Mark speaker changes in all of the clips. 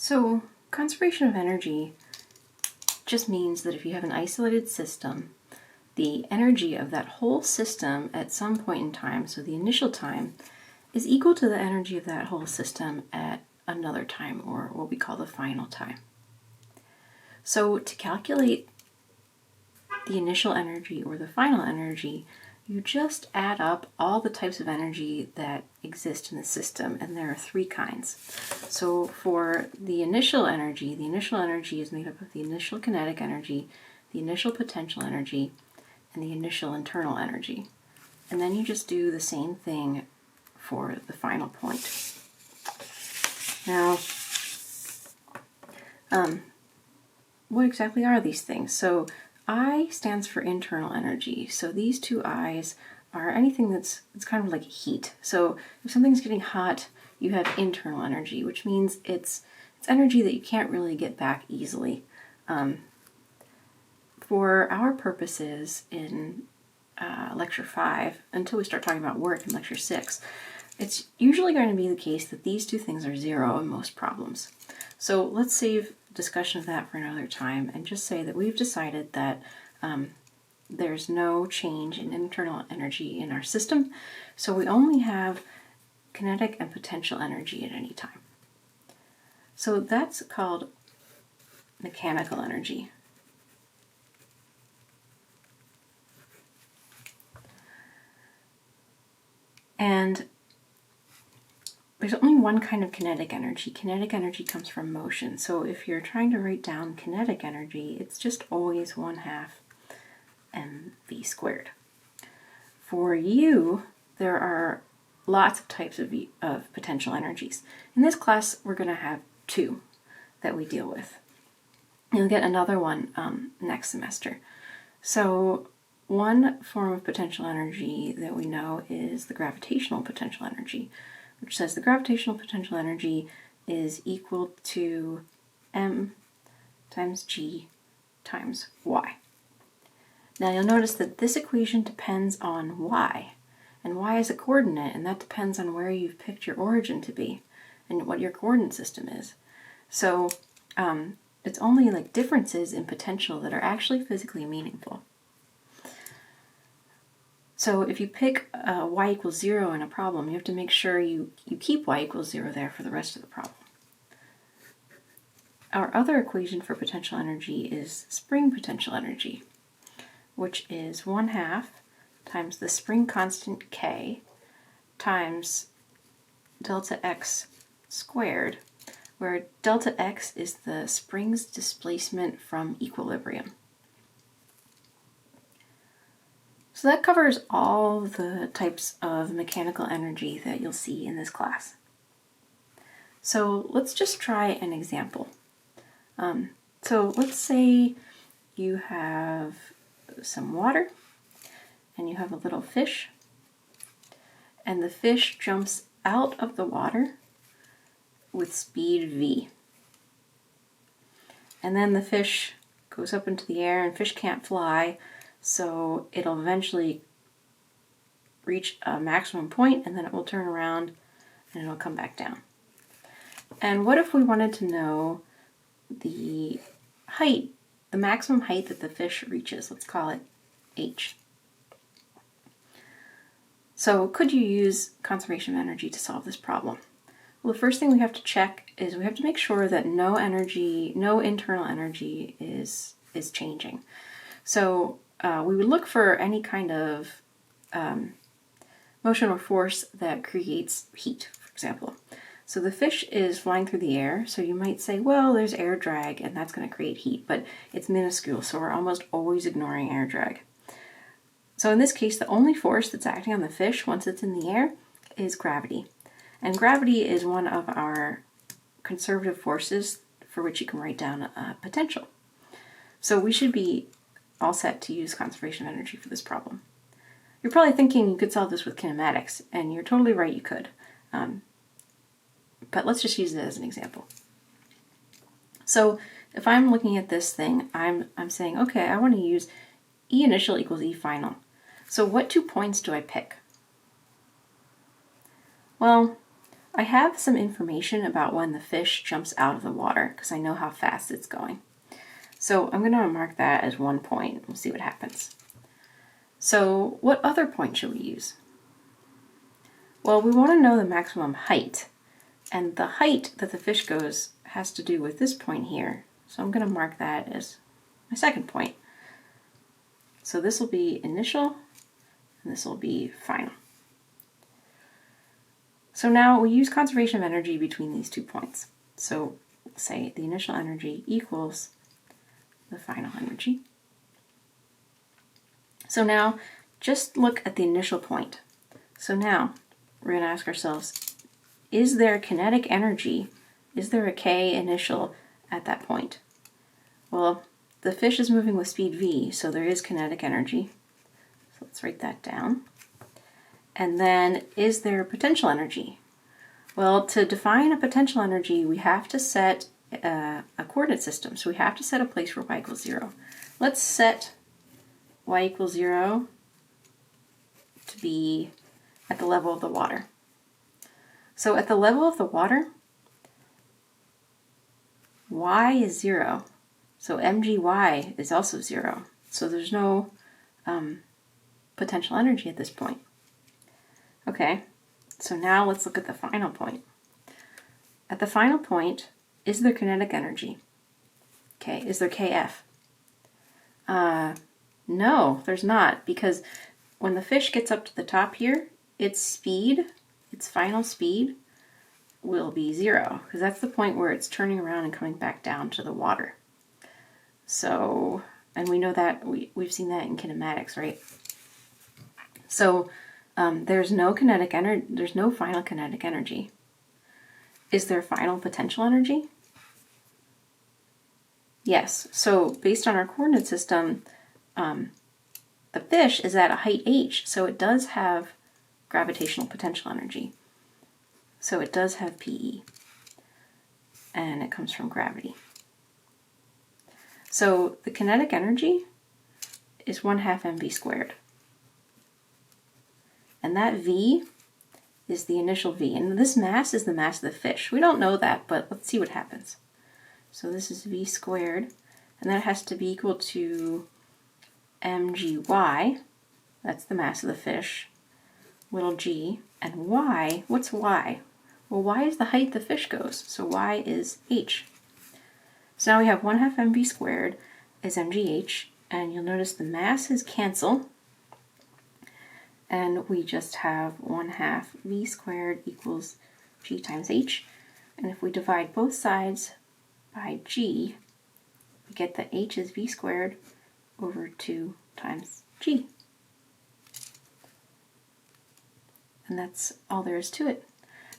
Speaker 1: So conservation of energy just means that if you have an isolated system, the energy of that whole system at some point in time, so the initial time, is equal to the energy of that whole system at another time, or what we call the final time. So to calculate the initial energy or the final energy, you just add up all the types of energy that exist in the system, and there are three kinds. So for the initial energy is made up of the initial kinetic energy, the initial potential energy, and the initial internal energy. And then you just do the same thing for the final point. Now, what exactly are these things? So I stands for internal energy. So these two I's are anything it's kind of like heat. So if something's getting hot, you have internal energy, which means it's energy that you can't really get back easily. For our purposes in lecture 5, until we start talking about work in lecture 6, it's usually going to be the case that these two things are zero in most problems. So let's save discussion of that for another time and just say that we've decided that there's no change in internal energy in our system, so we only have kinetic and potential energy at any time. So that's called mechanical energy. And there's only one kind of kinetic energy. Kinetic energy comes from motion. So if you're trying to write down kinetic energy, it's just always 1/2 mv squared. For you, there are lots of types of potential energies. In this class, we're going to have 2 that we deal with. You'll get another one next semester. So one form of potential energy that we know is the gravitational potential energy, which says the gravitational potential energy is equal to m times g times y. Now you'll notice that this equation depends on y, and y is a coordinate, and that depends on where you've picked your origin to be and what your coordinate system is. So it's only like differences in potential that are actually physically meaningful. So if you pick y equals 0 in a problem, you have to make sure you keep y equals 0 there for the rest of the problem. Our other equation for potential energy is spring potential energy, which is 1/2 times the spring constant k times delta x squared, where delta x is the spring's displacement from equilibrium. So that covers all the types of mechanical energy that you'll see in this class. So let's just try an example. So let's say you have some water and you have a little fish, and the fish jumps out of the water with speed v. And then the fish goes up into the air, and fish can't fly, so it'll eventually reach a maximum point, and then it will turn around and it'll come back down. And what if we wanted to know the height, the maximum height that the fish reaches? Let's call it h. So could you use conservation of energy to solve this problem? Well, the first thing we have to check is we have to make sure that no internal energy is changing. So we would look for any kind of motion or force that creates heat, for example. So the fish is flying through the air, so you might say, well, there's air drag, and that's going to create heat, but it's minuscule, so we're almost always ignoring air drag. So in this case, the only force that's acting on the fish once it's in the air is gravity. And gravity is one of our conservative forces for which you can write down a potential. So we should be all set to use conservation of energy for this problem. You're probably thinking you could solve this with kinematics, and you're totally right, you could. But let's just use it as an example. So if I'm looking at this thing, I'm saying, okay, I want to use E initial equals E final. So what 2 points do I pick? Well, I have some information about when the fish jumps out of the water because I know how fast it's going. So I'm going to mark that as 1 point. We'll see what happens. So what other point should we use? Well, we want to know the maximum height. And the height that the fish goes has to do with this point here. So I'm going to mark that as my 2nd point. So this will be initial, and this will be final. So now we use conservation of energy between these 2 points. So we'll say the initial energy equals the final energy. So now just look at the initial point. So now we're going to ask ourselves, is there kinetic energy? Is there a K initial at that point? Well, the fish is moving with speed v, so there is kinetic energy. So let's write that down. And then, is there potential energy? Well, to define a potential energy, we have to set a coordinate system. So we have to set a place where y equals 0. Let's set y equals 0 to be at the level of the water. So at the level of the water, y is 0. So mgy is also 0. So there's no potential energy at this point. Okay, so now let's look at the final point. At the final point, is there kinetic energy? Okay, is there kf? No, there's not, because when the fish gets up to the top here, its speed, its final speed, will be 0, because that's the point where it's turning around and coming back down to the water. So, and we know that, we've seen that in kinematics, right? So, there's no kinetic energy, there's no final kinetic energy. Is there final potential energy? Yes, so based on our coordinate system, the fish is at a height h, so it does have gravitational potential energy. So it does have PE, and it comes from gravity. So the kinetic energy is 1/2 mv squared. And that v is the initial v. And this mass is the mass of the fish. We don't know that, but let's see what happens. So this is v squared, and that has to be equal to mgy. That's the mass of the fish, little g. And y, what's y? Well, y is the height the fish goes, so y is h. So now we have 1/2 mv squared is mgh, and you'll notice the masses cancel, and we just have 1/2 v squared equals g times h. And if we divide both sides by g, we get that h is v squared over 2 times g. And that's all there is to it.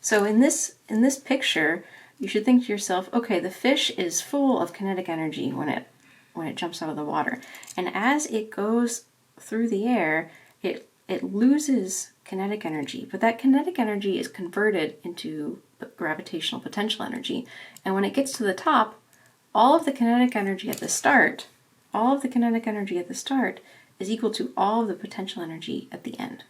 Speaker 1: So in this picture, you should think to yourself, okay, the fish is full of kinetic energy when it jumps out of the water. And as it goes through the air, it loses kinetic energy, but that kinetic energy is converted into gravitational potential energy. And when it gets to the top, all of the kinetic energy at the start is equal to all of the potential energy at the end.